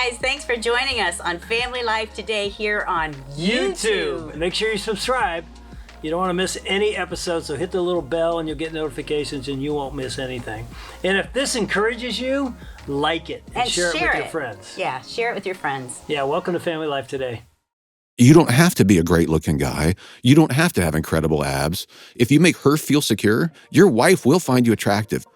guys, thanks for joining us on Family Life today here on YouTube. Make sure you subscribe. You don't want to miss any episodes, so hit the little bell and you'll get notifications and you won't miss anything. And if this encourages you, like it and share it with your friends. Yeah, share it with your friends. Yeah, welcome to Family Life today. You don't have to be a great-looking guy. You don't have to have incredible abs. If you make her feel secure, your wife will find you attractive.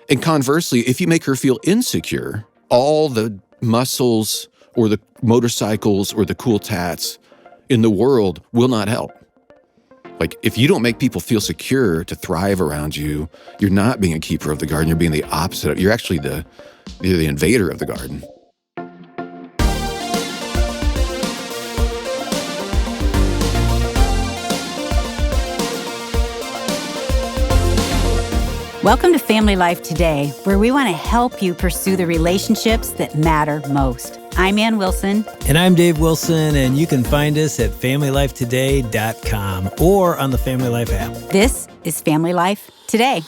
And conversely, if you make her feel insecure, all the muscles or the motorcycles or the cool tats in the world will not help. Like, if you don't make people feel secure to thrive around you, you're not being a keeper of the garden. You're being the opposite. You're actually you're the invader of the garden. Welcome to Family Life Today, where we want to help you pursue the relationships that matter most. I'm Ann Wilson. And I'm Dave Wilson, and you can find us at FamilyLifeToday.com or on the Family Life app. This is Family Life Today.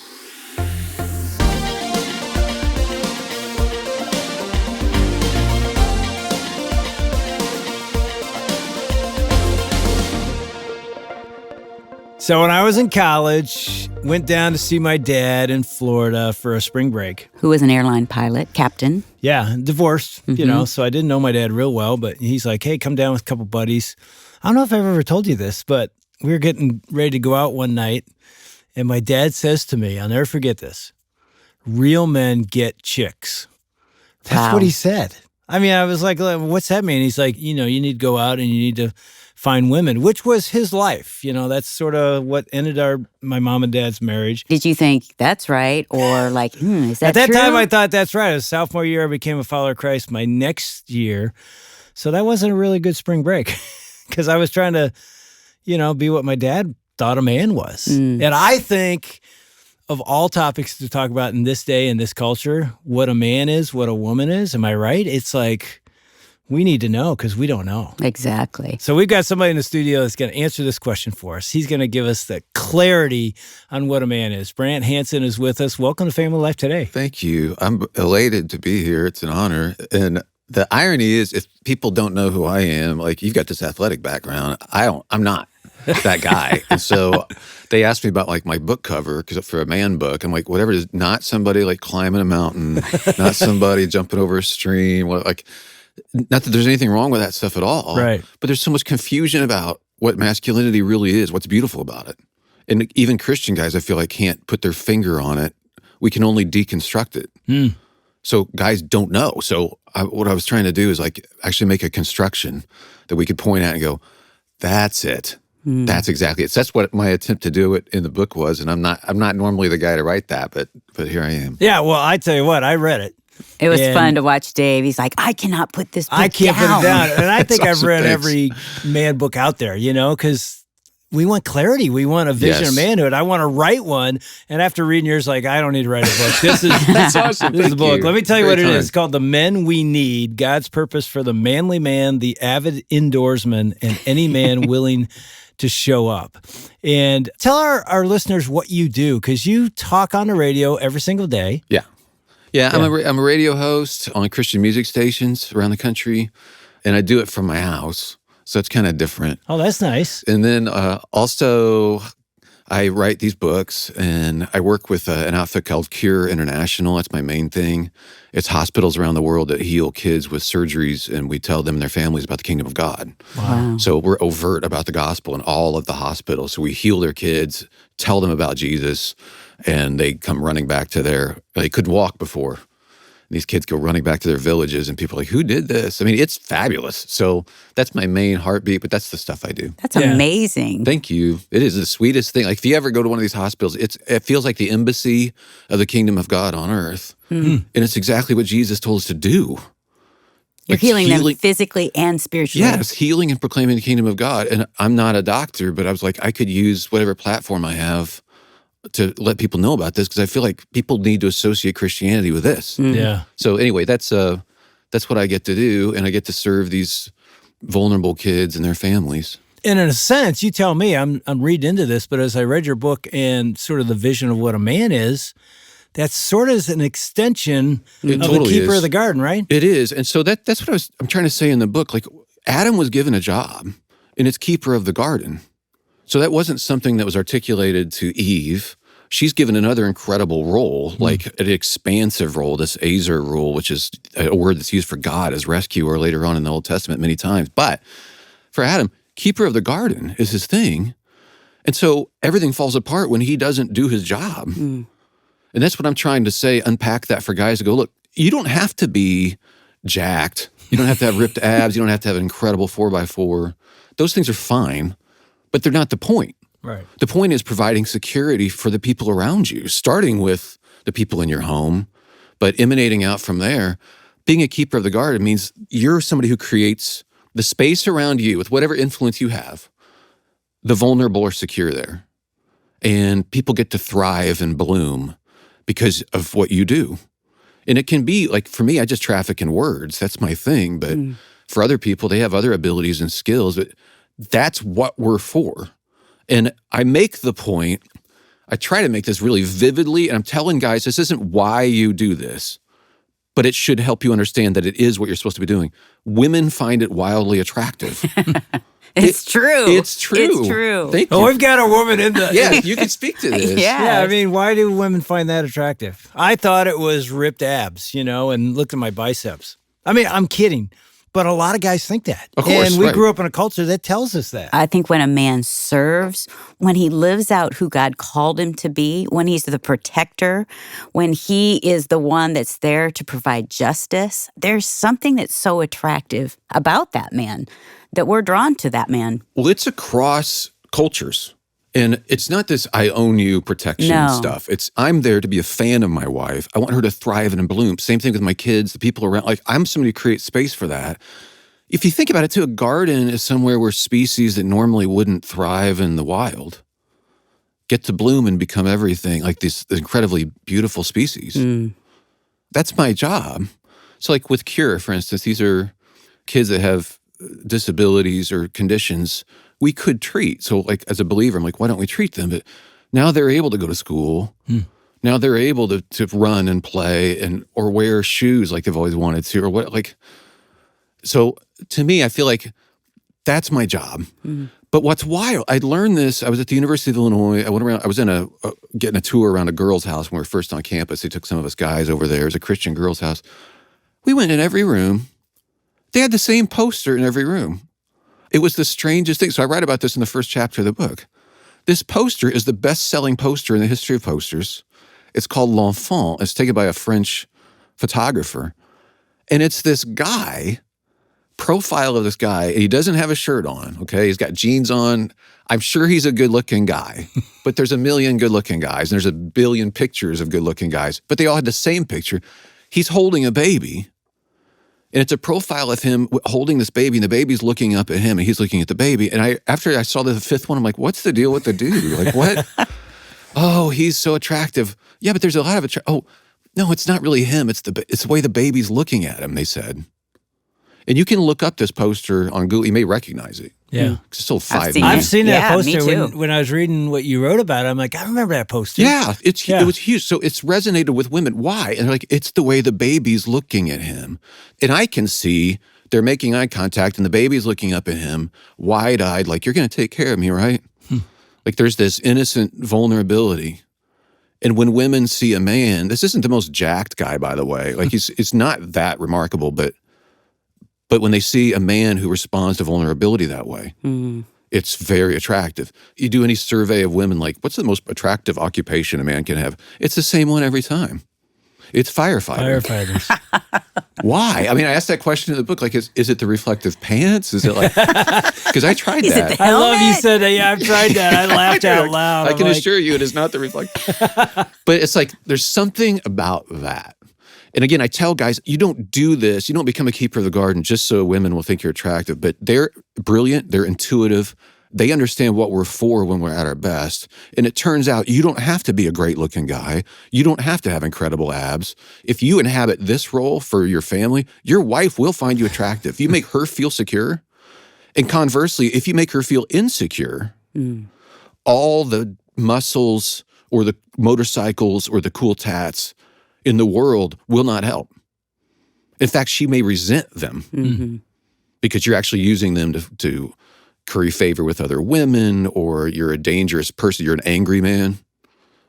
So when I was in college, went down to see my dad in Florida for a spring break. Who was an airline pilot, captain. Yeah, divorced, so I didn't know my dad real well, but he's like, hey, come down with a couple buddies. I don't know if I've ever told you this, but we were getting ready to go out one night, and my dad says to me, I'll never forget this, real men get chicks. That's what he said. I mean, I was like, what's that mean? He's like, you need to go out and you need to find women, which was his life. That's sort of what ended my mom and dad's marriage. Did you think that's right? Or like, is that At that true? time, I thought that's right. It was sophomore year, I became a follower of Christ my next year. So that wasn't a really good spring break because I was trying to, be what my dad thought a man was. And I think of all topics to talk about in this day, in this culture, what a man is, what a woman is. Am I right? It's like, we need to know because we don't know. Exactly. So we've got somebody in the studio that's going to answer this question for us. He's going to give us the clarity on what a man is. Brant Hansen is with us. Welcome to Family Life Today. Thank you. I'm elated to be here. It's an honor. And the irony is, if people don't know who I am, like, you've got this athletic background. I'm not that guy. And so they asked me about like my book cover for a man book. I'm like, whatever it is, not somebody like climbing a mountain, not somebody jumping over a stream. Not that there's anything wrong with that stuff at all. Right. But there's so much confusion about what masculinity really is, what's beautiful about it. And even Christian guys, I feel like, can't put their finger on it. We can only deconstruct it. So guys don't know. So what I was trying to do is like actually make a construction that we could point at and go, that's it. That's exactly it. So that's what my attempt to do it in the book was. And I'm not normally the guy to write that, but here I am. Yeah, well, I tell you what, I read it. It was fun to watch Dave. He's like, I cannot put this book I can't down. put it down. And I think I've awesome. read Thanks. every man book out there, because we want clarity. We want a vision of manhood. I want to write one. And after reading yours, like, I don't need to write a book. This is That's awesome. This is a Thank book. you. Let me tell you Great what it time. is. It's called The Men We Need, God's Purpose for the Manly Man, the Avid Indoorsman, and Any Man Willing to Show Up. And tell our listeners what you do, because you talk on the radio every single day. Yeah, I'm a radio host on Christian music stations around the country, and I do it from my house, so it's kind of different. Oh, that's nice. And then also, I write these books, and I work with an outfit called Cure International. That's my main thing. It's hospitals around the world that heal kids with surgeries, and we tell them and their families about the kingdom of God. Wow. So we're overt about the gospel in all of the hospitals. So we heal their kids, tell them about Jesus, and they come running back they couldn't walk before. And these kids go running back to their villages, and people are like, who did this? I mean, it's fabulous. So that's my main heartbeat, but that's the stuff I do. That's amazing. Thank you. It is the sweetest thing. Like, if you ever go to one of these hospitals, it feels like the embassy of the kingdom of God on earth. And it's exactly what Jesus told us to do. You're healing them physically and spiritually. Yes, healing and proclaiming the kingdom of God. And I'm not a doctor, but I was like, I could use whatever platform I have to let people know about this, because I feel like people need to associate Christianity with this. Yeah. So anyway, that's what I get to do, and I get to serve these vulnerable kids and their families. And in a sense, you tell me, I'm reading into this, but as I read your book and sort of the vision of what a man is, That's sort of an extension of totally the keeper is. of the garden, right? It is. And so that's what I'm trying to say in the book. Like, Adam was given a job, and it's keeper of the garden. So that wasn't something that was articulated to Eve. She's given another incredible role, like an expansive role, this Azer rule, which is a word that's used for God as rescuer later on in the Old Testament many times. But for Adam, keeper of the garden is his thing. And so everything falls apart when he doesn't do his job. And that's what I'm trying to say, unpack that for guys to go, look, you don't have to be jacked. You don't have to have ripped abs. You don't have to have an incredible 4x4. Those things are fine, but they're not the point. Right. The point is providing security for the people around you, starting with the people in your home, but emanating out from there. Being a keeper of the garden means you're somebody who creates the space around you with whatever influence you have. The vulnerable are secure there. And people get to thrive and bloom because of what you do. And it can be, like, for me, I just traffic in words. That's my thing. But for other people, they have other abilities and skills. But that's what we're for. And I make the point, I try to make this really vividly, and I'm telling guys, this isn't why you do this, but it should help you understand that it is what you're supposed to be doing. Women find it wildly attractive. It's true. It's true. It's true. Thank you. Oh, we've got a woman in the... Yeah, you can speak to this. Yeah, I mean, why do women find that attractive? I thought it was ripped abs, and look at my biceps. I mean, I'm kidding, but a lot of guys think that. Of course, and we right. grew up in a culture that tells us that. I think when a man serves, when he lives out who God called him to be, when he's the protector, when he is the one that's there to provide justice, there's something that's so attractive about that man that we're drawn to that man. Well, it's across cultures. And it's not this I own you protection stuff. It's I'm there to be a fan of my wife. I want her to thrive and bloom. Same thing with my kids, the people around. Like, I'm somebody who creates space for that. If you think about it too, a garden is somewhere where species that normally wouldn't thrive in the wild get to bloom and become everything, like these incredibly beautiful species. That's my job. So like with Cure, for instance, these are kids that have disabilities or conditions we could treat. So like as a believer, I'm like, why don't we treat them? But now they're able to go to school. Now they're able to run and play or wear shoes like they've always wanted to, or what, like, so to me, I feel like that's my job. But what's wild, I learned this, I was at the University of Illinois, I went around, I was in getting a tour around a girls' house when we were first on campus. They took some of us guys over there. It was a Christian girls' house. We went in every room. They had the same poster in every room. It was the strangest thing. So I write about this in the first chapter of the book. This poster is the best-selling poster in the history of posters. It's called L'Enfant. It's taken by a French photographer. And it's this guy, profile of this guy. He doesn't have a shirt on, okay? He's got jeans on. I'm sure he's a good-looking guy, but there's a million good-looking guys, and there's a billion pictures of good-looking guys, but they all had the same picture. He's holding a baby. And it's a profile of him holding this baby, and the baby's looking up at him, and he's looking at the baby. And after I saw the fifth one, I'm like, what's the deal with the dude? Like, what? Oh, he's so attractive. Yeah, but there's a lot of oh, no, it's not really him. It's the way the baby's looking at him, they said. And you can look up this poster on Google. You may recognize it. Yeah. It's still 5 I've seen that poster. Me too. When I was reading what you wrote about it, I'm like, I remember that poster. Yeah, it was huge. So it's resonated with women. Why? And they're like, it's the way the baby's looking at him. And I can see they're making eye contact and the baby's looking up at him, wide-eyed, like, you're going to take care of me, right? Like there's this innocent vulnerability. And when women see a man, this isn't the most jacked guy, by the way. Like it's not that remarkable, but when they see a man who responds to vulnerability that way, it's very attractive. You do any survey of women, like, what's the most attractive occupation a man can have? It's the same one every time. It's firefighter. Firefighters. Why? I mean, I asked that question in the book, like, is it the reflective pants? Is it like, because I tried Is that. it the I love you helmet? said that. Yeah, I've tried that. I laughed out loud. I I'm can like, assure you it is not the reflective. But it's like, there's something about that. And again, I tell guys, you don't do this, you don't become a keeper of the garden just so women will think you're attractive, but they're brilliant, they're intuitive, they understand what we're for when we're at our best. And it turns out you don't have to be a great looking guy. You don't have to have incredible abs. If you inhabit this role for your family, your wife will find you attractive. If you make her feel secure, and conversely, if you make her feel insecure, all the muscles or the motorcycles or the cool tats in the world will not help. In fact, she may resent them because you're actually using them to curry favor with other women, or you're a dangerous person. You're an angry man.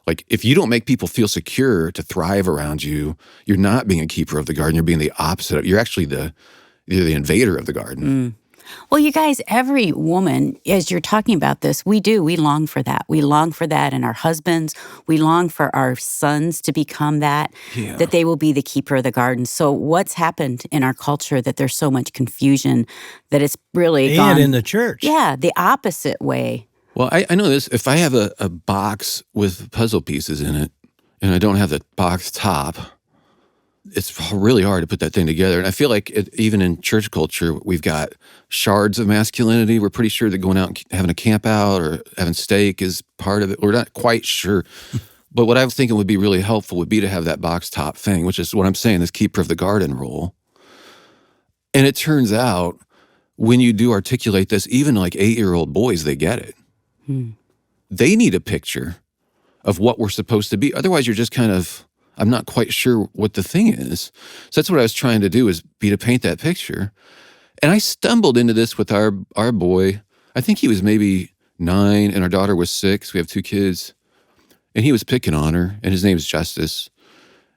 Like, if you don't make people feel secure to thrive around you, you're not being a keeper of the garden. You're being the opposite. You're actually you're the invader of the garden. Well, you guys, every woman, as you're talking about this, we long for that. We long for that in our husbands. We long for our sons to become that they will be the keeper of the garden. So what's happened in our culture that there's so much confusion that it's really gone, and in the church. Yeah, the opposite way. Well, I know this. If I have a box with puzzle pieces in it and I don't have the box top, it's really hard to put that thing together. And I feel like even in church culture, we've got shards of masculinity. We're pretty sure that going out and having a camp out or having steak is part of it. We're not quite sure. But what I was thinking would be really helpful would be to have that box top thing, which is what I'm saying, this keeper of the garden role. And it turns out when you do articulate this, even like 8-year-old boys, they get it. They need a picture of what we're supposed to be. Otherwise, you're just kind of, I'm not quite sure what the thing is. So that's what I was trying to do, is to paint that picture. And I stumbled into this with our boy. I think he was maybe 9 and our daughter was 6. We have 2 kids. And he was picking on her, and his name is Justice.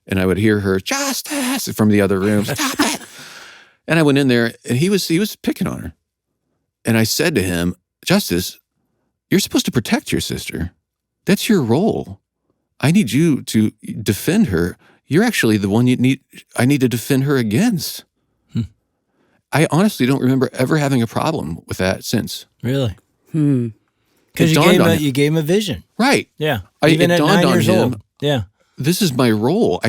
And I would hear her, Justice, from the other room, stop it. And I went in there, and he was picking on her. And I said to him, Justice, you're supposed to protect your sister. That's your role. I need you to defend her. You're actually the one I need to defend her against. I honestly don't remember ever having a problem with that since. Really? Because you gave him a vision. Right. Yeah. Even at 9 years old. Yeah. This is my role.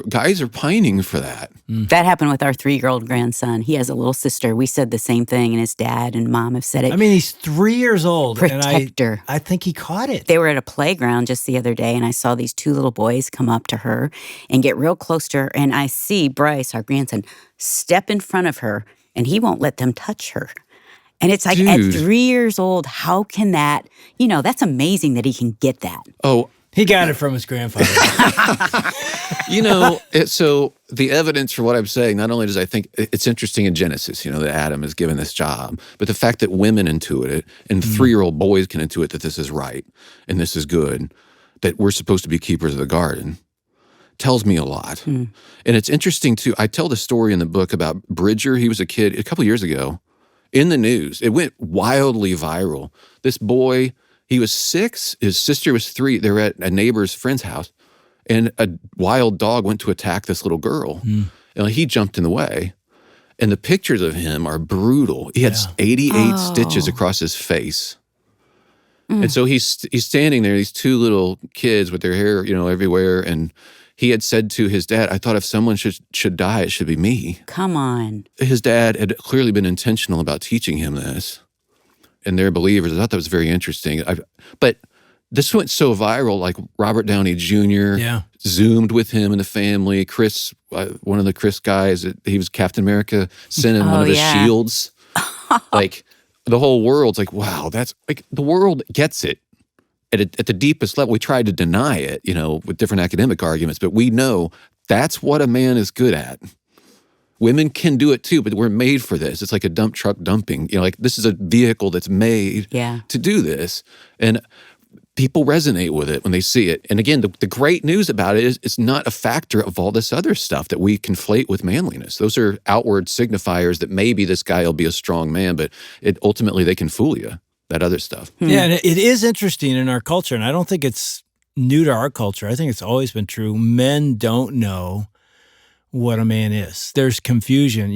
Guys are pining for that. That happened with our 3-year-old grandson. He has a little sister. We said the same thing, and his dad and mom have said it. I mean, he's 3 years old. Protector. And I think he caught it. They were at a playground just the other day, and I saw these 2 little boys come up to her and get real close to her. And I see Bryce, our grandson, step in front of her, and he won't let them touch her. And it's like, at 3 years old, how can that, that's amazing that he can get that. Oh, he got it from his grandfather. So the evidence for what I'm saying, not only does I think it's interesting in Genesis, that Adam is given this job, but the fact that women intuit it and 3-year-old boys can intuit that this is right and this is good, that we're supposed to be keepers of the garden, tells me a lot. And it's interesting too. I tell the story in the book about Bridger. He was a kid a couple years ago in the news. It went wildly viral. This boy, he was 6, his sister was 3. They were at a neighbor's friend's house, and a wild dog went to attack this little girl. And he jumped in the way. And the pictures of him are brutal. He had 88 stitches across his face. And so he's standing there, these 2 little kids with their hair, everywhere. And he had said to his dad, I thought if someone should die, it should be me. Come on. His dad had clearly been intentional about teaching him this. And they're believers. I thought that was very interesting. But this went so viral, like Robert Downey Jr. Zoomed with him and the family. Chris, one of the Chris guys, he was Captain America, sent him one of his shields. Like, the whole world's like, wow, that's like, the world gets it at the deepest level. We tried to deny it, with different academic arguments, but we know that's what a man is good at. Women can do it too, but we're made for this. It's like a dump truck dumping. Like, this is a vehicle that's made to do this. And people resonate with it when they see it. And again, the great news about it is it's not a factor of all this other stuff that we conflate with manliness. Those are outward signifiers that maybe this guy will be a strong man, but ultimately they can fool you, that other stuff. Yeah, and it is interesting in our culture, and I don't think it's new to our culture. I think it's always been true. Men don't know what a man is. There's confusion.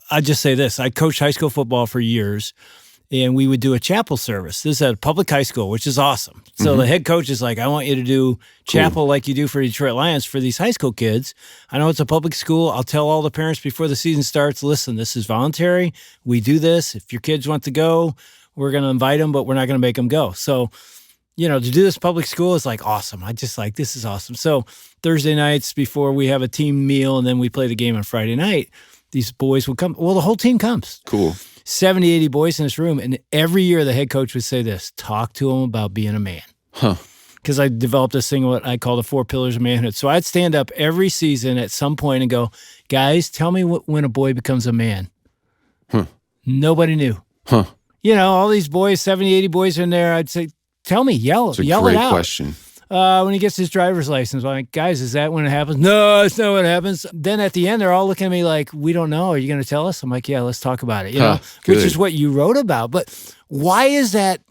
I just say this. I coached high school football for years, and we would do a chapel service. This is at a public high school, which is awesome. So the head coach is like, I want you to do chapel like you do for Detroit Lions for these high school kids. I know it's a public school. I'll tell all the parents before the season starts, listen, this is voluntary. We do this. If your kids want to go, we're going to invite them, but we're not going to make them go. So, to do this public school is like awesome. I just like, this is awesome. So Thursday nights before we have a team meal and then we play the game on Friday night, these boys will come. Well, the whole team comes. Cool. 70, 80 boys in this room. And every year the head coach would say this, talk to them about being a man. Huh. because I developed this thing, what I call the 4 pillars of manhood. So I'd stand up every season at some point and go, guys, tell me when a boy becomes a man. Huh. Nobody knew. Huh. All these boys, 70, 80 boys in there, I'd say, tell me, yell it out. It's a great question. When he gets his driver's license, I'm like, guys, is that when it happens? No, it's not when it happens. Then at the end, they're all looking at me like, we don't know. Are you going to tell us? I'm like, yeah, let's talk about it. Which is what you wrote about. But why is that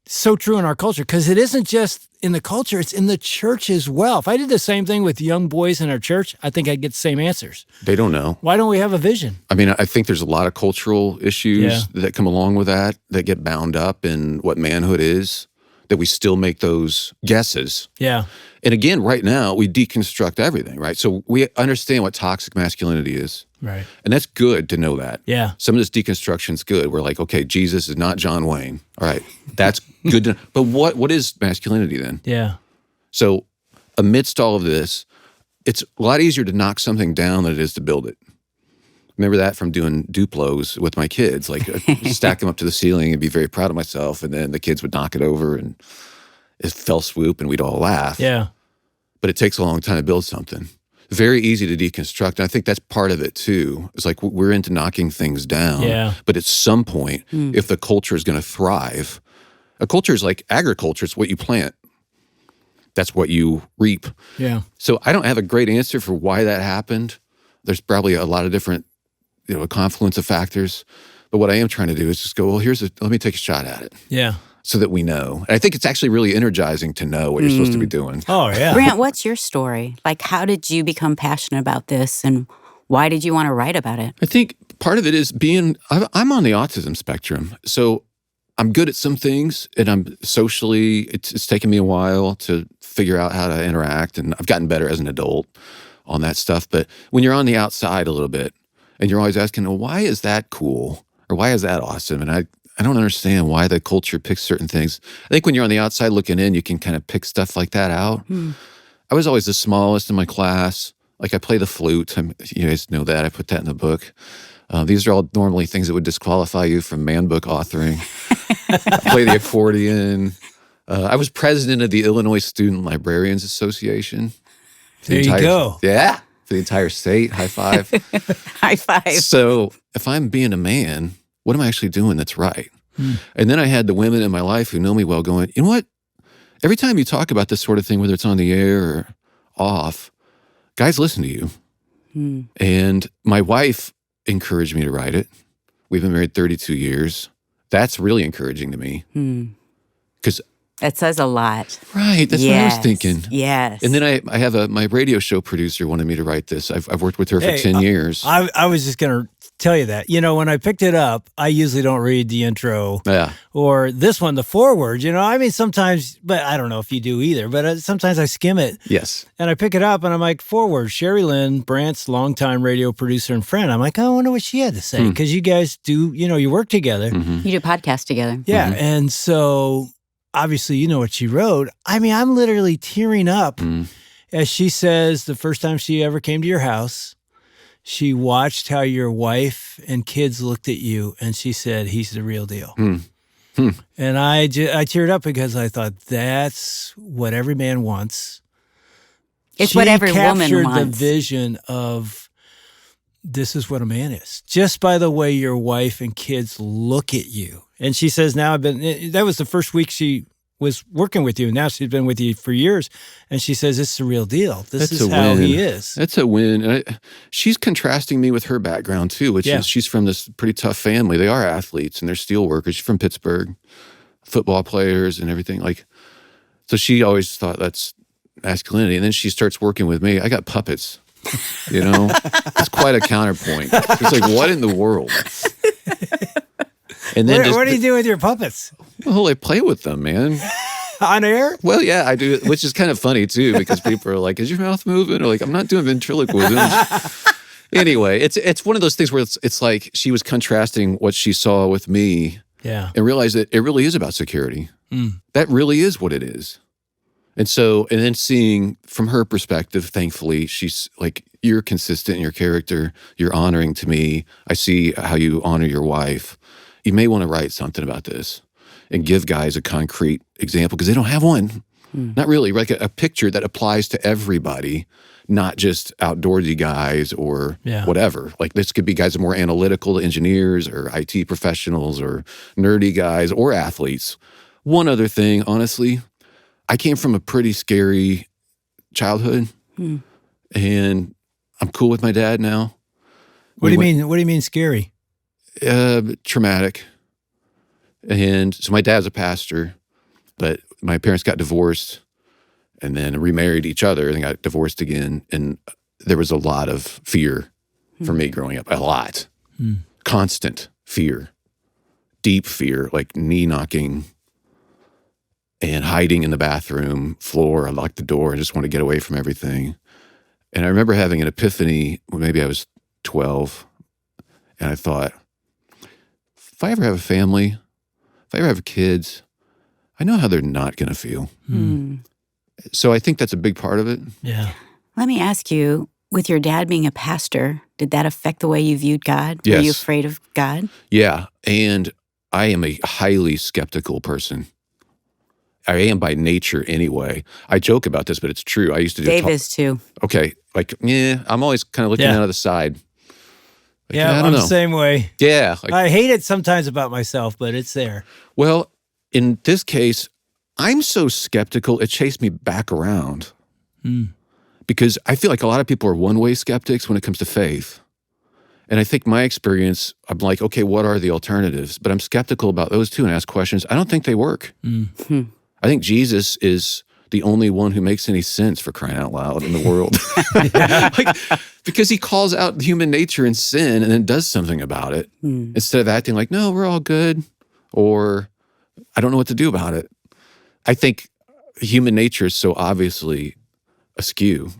so true in our culture? Because it isn't just in the culture, it's in the church as well. If I did the same thing with young boys in our church, I think I'd get the same answers. They don't know. Why don't we have a vision? I mean, I think there's a lot of cultural issues that come along with that get bound up in what manhood is, that we still make those guesses. Yeah. And again, right now, we deconstruct everything, right? So we understand what toxic masculinity is. Right. And that's good to know that. Yeah. Some of this deconstruction is good. We're like, okay, Jesus is not John Wayne. All right. That's good to know. But what is masculinity then? Yeah. So amidst all of this, it's a lot easier to knock something down than it is to build it. Remember that from doing Duplos with my kids. Like, I'd stack them up to the ceiling and be very proud of myself. And then the kids would knock it over and it fell swoop and we'd all laugh. Yeah. But it takes a long time to build something. Very easy to deconstruct. And I think that's part of it too. It's like we're into knocking things down. Yeah. But at some point, if the culture is going to thrive, a culture is like agriculture. It's what you plant. That's what you reap. Yeah. So I don't have a great answer for why that happened. There's probably a lot of different, a confluence of factors. But what I am trying to do is just go, well, let me take a shot at it. Yeah. So that we know. And I think it's actually really energizing to know what you're supposed to be doing. Oh, yeah. Brant, what's your story? Like, how did you become passionate about this and why did you want to write about it? I think part of it is I'm on the autism spectrum. So I'm good at some things and I'm socially, it's taken me a while to figure out how to interact. And I've gotten better as an adult on that stuff. But when you're on the outside a little bit and you're always asking, well, why is that cool? Or why is that awesome? And I don't understand why the culture picks certain things. I think when you're on the outside looking in, you can kind of pick stuff like that out. I was always the smallest in my class. Like I play the flute. You guys know that. I put that in the book. These are all normally things that would disqualify you from man book authoring. I play the accordion. I was president of the Illinois Student Librarians Association. There you go. Yeah. For the entire state. High five. High five. So if I'm being a man, what am I actually doing that's right? And then I had the women in my life who know me well going, you know what? Every time you talk about this sort of thing, whether it's on the air or off, guys listen to you. And my wife encouraged me to write it. We've been married 32 years. That's really encouraging to me. Because that says a lot. Right, that's what I was thinking. Yes. And then I have my radio show producer wanted me to write this. I've worked with her for 10 years. I was just going to tell you that. When I picked it up, I usually don't read the intro. Yeah. Or this one, the foreword. I mean, sometimes, but I don't know if you do either, but sometimes I skim it. Yes. And I pick it up and I'm like, foreword, Sherry Lynn, Brant's longtime radio producer and friend. I'm like, I wonder what she had to say. Because you guys do, you work together. You do podcasts together. Yeah. And so obviously, you know what she wrote. I mean, I'm literally tearing up as she says the first time she ever came to your house, she watched how your wife and kids looked at you, and she said, he's the real deal. And I teared up because I thought, that's what every man wants. It's what every woman wants. She captured the vision of this is what a man is, just by the way your wife and kids look at you. And she says, now that was the first week she was working with you. Now she's been with you for years. And she says, it's the real deal. This is how he is. That's a win. And she's contrasting me with her background too, which is she's from this pretty tough family. They are athletes and they're steel workers. She's from Pittsburgh, football players and everything. So she always thought that's masculinity. And then she starts working with me. I got puppets, It's quite a counterpoint. It's like, what in the world? And then what do you do with your puppets? Well, I play with them, man. On air? Well, yeah, I do, which is kind of funny too, because people are like, is your mouth moving? Or like, I'm not doing ventriloquism. Anyway, it's one of those things where it's like she was contrasting what she saw with me and realized that it really is about security. That really is what it is. And then seeing from her perspective, thankfully, she's like, you're consistent in your character. You're honoring to me. I see how you honor your wife. You may want to write something about this and give guys a concrete example because they don't have one. Not really, like a picture that applies to everybody, not just outdoorsy guys or whatever. Like this could be guys that are more analytical, engineers or IT professionals or nerdy guys or athletes. One other thing, honestly, I came from a pretty scary childhood, and I'm cool with my dad now. What do you mean? What do you mean scary? Traumatic. And so my dad's a pastor, but my parents got divorced and then remarried each other and got divorced again. And there was a lot of fear for me growing up, a lot. Constant fear, deep fear, like knee knocking and hiding in the bathroom floor. I locked the door and just want to get away from everything. And I remember having an epiphany when maybe I was 12, and I thought, if I ever have a family, if I ever have kids, I know how they're not going to feel. So I think that's a big part of it. Yeah. Let me ask you, with your dad being a pastor, did that affect the way you viewed God? Yes. Were you afraid of God? Yeah, and I am a highly skeptical person. I am by nature anyway. I joke about this, but it's true. I used to do Dave is too. Okay, like, I'm always kind of looking out of the side. Like, I I'm don't know. the same way. Yeah. Like, I hate it sometimes about myself, but it's there. well, in this case, I'm so skeptical, it chased me back around. Because I feel like a lot of people are one-way skeptics when it comes to faith. And I think my experience, I'm like, okay, what are the alternatives? But I'm skeptical about those too and ask questions. I don't think they work. I think Jesus is the only one who makes any sense, for crying out loud, in the world. Because he calls out human nature and sin and then does something about it instead of acting like, no, we're all good, or I don't know what to do about it. I think human nature is so obviously askew,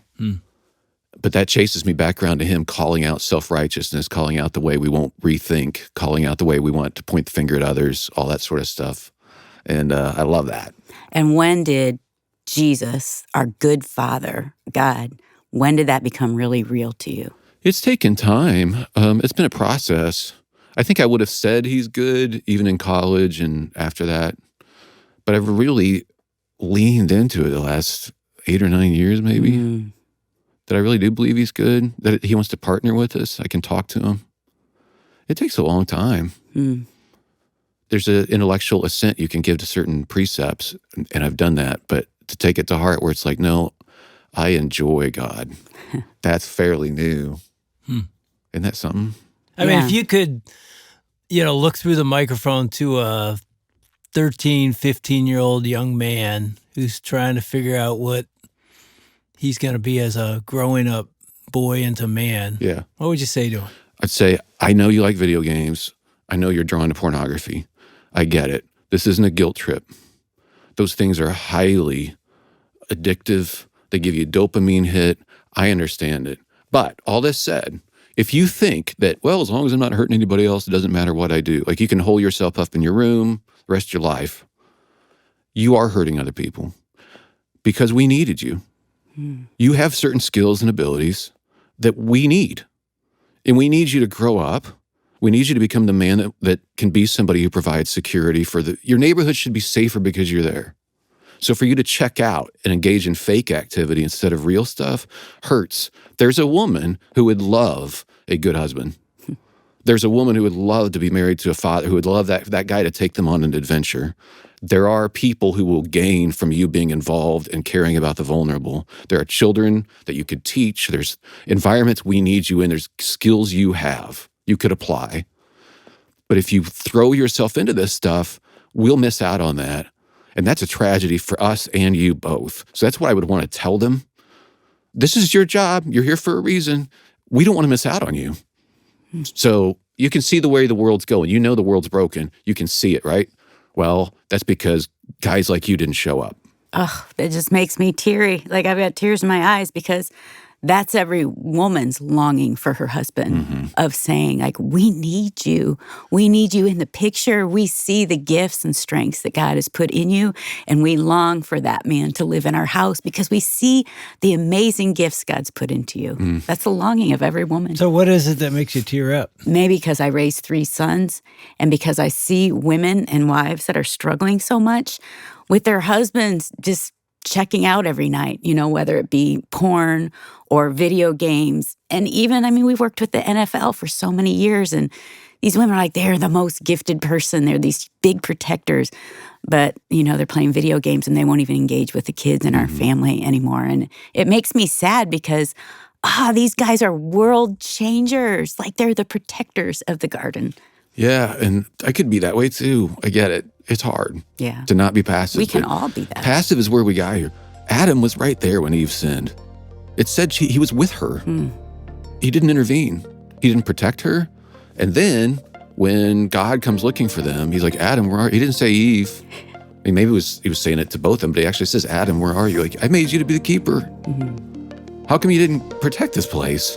but that chases me back around to him calling out self-righteousness, calling out the way we won't rethink, calling out the way we want to point the finger at others, all that sort of stuff. And I love that. And when did Jesus, our good Father, God, when did that become really real to you? It's taken time. It's been a process. I think I would have said he's good even in college and after that. But I've really leaned into it the last 8 or 9 years maybe. That I really do believe he's good, that he wants to partner with us. I can talk to him. It takes a long time. There's an intellectual assent you can give to certain precepts, and I've done that. But to take it to heart where it's like, no, I enjoy God. That's fairly new. Isn't that something? I mean, if you could, look through the microphone to a 13, 15-year-old young man who's trying to figure out what he's going to be as a growing up boy into man, what would you say to him? I'd say, I know you like video games. I know you're drawn to pornography. I get it. This isn't a guilt trip. Those things are highly addictive. They give you a dopamine hit. I understand it. But all this said, if you think that, well, as long as I'm not hurting anybody else, it doesn't matter what I do. Like you can hole yourself up in your room the rest of your life. You are hurting other people because we needed you. You have certain skills and abilities that we need. And we need you to grow up. We need you to become the man that can be somebody who provides security for your neighborhood should be safer because you're there. So for you to check out and engage in fake activity instead of real stuff hurts. There's a woman who would love a good husband. There's a woman who would love to be married to a father, who would love that guy to take them on an adventure. There are people who will gain from you being involved and caring about the vulnerable. There are children that you could teach. There's environments we need you in. There's skills you have you could apply. But if you throw yourself into this stuff, we'll miss out on that. And that's a tragedy for us and you both. So that's what I would want to tell them. This is your job. You're here for a reason. We don't want to miss out on you. So you can see the way the world's going. You know the world's broken. You can see it, right? Well, that's because guys like you didn't show up. Oh, that just makes me teary. Like I've got tears in my eyes because that's every woman's longing for her husband of saying, like, we need you. We need you in the picture. We see the gifts and strengths that God has put in you, and we long for that man to live in our house because we see the amazing gifts God's put into you. That's the longing of every woman. So what is it that makes you tear up? Maybe because I raised 3 sons and because I see women and wives that are struggling so much with their husbands just checking out every night, whether it be porn or video games. And even, we've worked with the NFL for so many years, and these women are like, they're the most gifted person. They're these big protectors. But, they're playing video games and they won't even engage with the kids in our family anymore. And it makes me sad because, these guys are world changers. Like, they're the protectors of the garden. Yeah, and I could be that way too. I get it. It's hard to not be passive. We can all be that. Passive is where we got here. Adam was right there when Eve sinned. It said he was with her. He didn't intervene. He didn't protect her. And then when God comes looking for them, he's like, Adam, where are you? He didn't say Eve. Maybe he was saying it to both of them, but he actually says, Adam, where are you? Like, I made you to be the keeper. How come you didn't protect this place?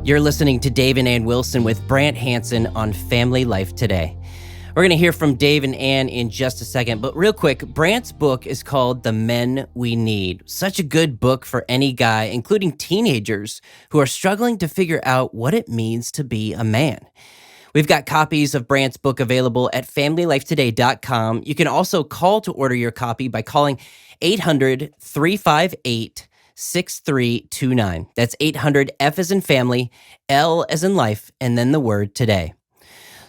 You're listening to Dave and Ann Wilson with Brant Hansen on Family Life Today. We're going to hear from Dave and Ann in just a second, but real quick, Brant's book is called The Men We Need. Such a good book for any guy, including teenagers who are struggling to figure out what it means to be a man. We've got copies of Brant's book available at FamilyLifeToday.com. You can also call to order your copy by calling 800-358-6329. That's 800 F as in family, L as in life, and then the word today.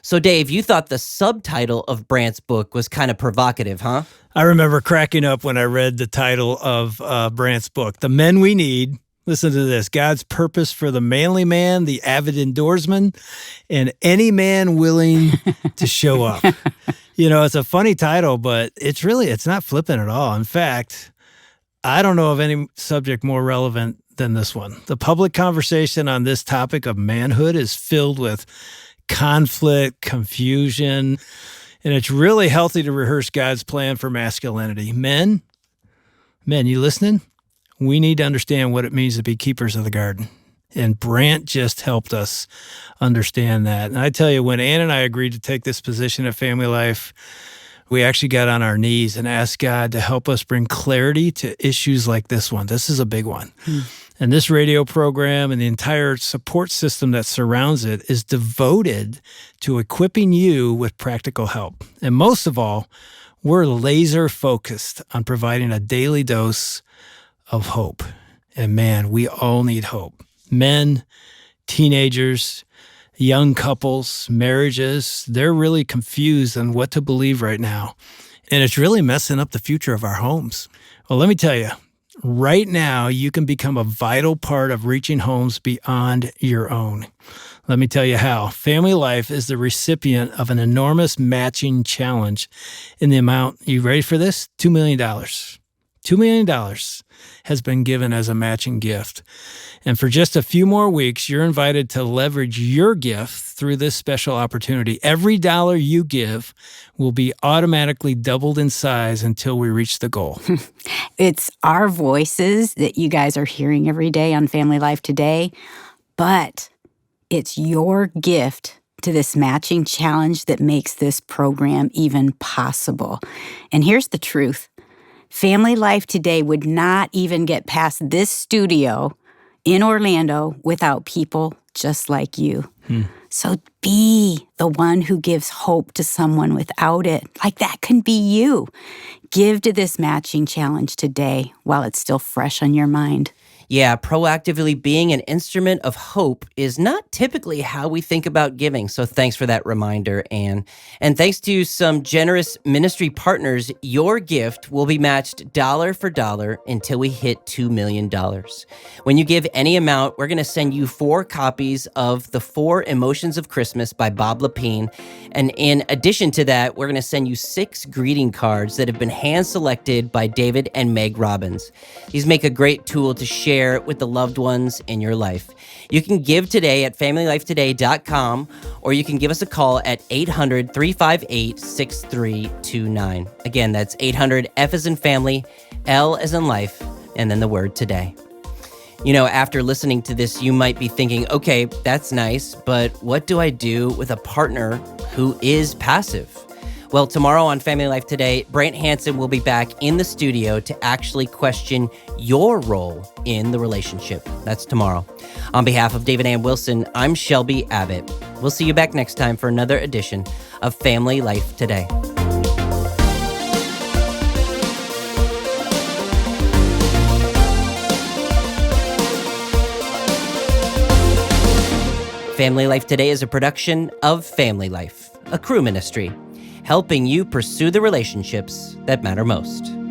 So Dave, you thought the subtitle of Brant's book was kind of provocative, huh? I remember cracking up when I read the title of Brant's book, The Men We Need. Listen to this: God's purpose for the manly man, the avid indoorsman, and any man willing to show up. It's a funny title, but it's not flippant at all. In fact, I don't know of any subject more relevant than this one. The public conversation on this topic of manhood is filled with conflict, confusion, and it's really healthy to rehearse God's plan for masculinity. Men, you listening? We need to understand what it means to be keepers of the garden. And Brant just helped us understand that. And I tell you, when Ann and I agreed to take this position at Family Life, we actually got on our knees and asked God to help us bring clarity to issues like this one. This is a big one. And this radio program and the entire support system that surrounds it is devoted to equipping you with practical help. And most of all, we're laser focused on providing a daily dose of hope. And man, we all need hope. Men, teenagers, young couples, marriages, they're really confused on what to believe right now. And it's really messing up the future of our homes. Well, let me tell you, right now, you can become a vital part of reaching homes beyond your own. Let me tell you how. Family Life is the recipient of an enormous matching challenge in the amount, you ready for this? $2 million. $2 million has been given as a matching gift. And for just a few more weeks, you're invited to leverage your gift through this special opportunity. Every dollar you give will be automatically doubled in size until we reach the goal. It's our voices that you guys are hearing every day on Family Life Today, but it's your gift to this matching challenge that makes this program even possible. And here's the truth. Family Life Today would not even get past this studio in Orlando without people just like you. So be the one who gives hope to someone without it. Like, that can be you. Give to this matching challenge today while it's still fresh on your mind. Yeah, proactively being an instrument of hope is not typically how we think about giving. So thanks for that reminder, Ann. And thanks to some generous ministry partners, your gift will be matched dollar for dollar until we hit $2 million. When you give any amount, we're going to send you 4 copies of The 4 Emotions of Christmas by Bob Lepine. And in addition to that, we're going to send you 6 greeting cards that have been hand-selected by David and Meg Robbins. These make a great tool to share with the loved ones in your life. You can give today at FamilyLifeToday.com, or you can give us a call at 800-358-6329. Again, that's 800 F as in family, L as in life, and then the word today. After listening to this, you might be thinking, okay, that's nice, but what do I do with a partner who is passive? Well, tomorrow on Family Life Today, Brant Hansen will be back in the studio to actually question your role in the relationship. That's tomorrow. On behalf of David Ann Wilson, I'm Shelby Abbott. We'll see you back next time for another edition of Family Life Today. Family Life Today is a production of Family Life, a crew ministry, helping you pursue the relationships that matter most.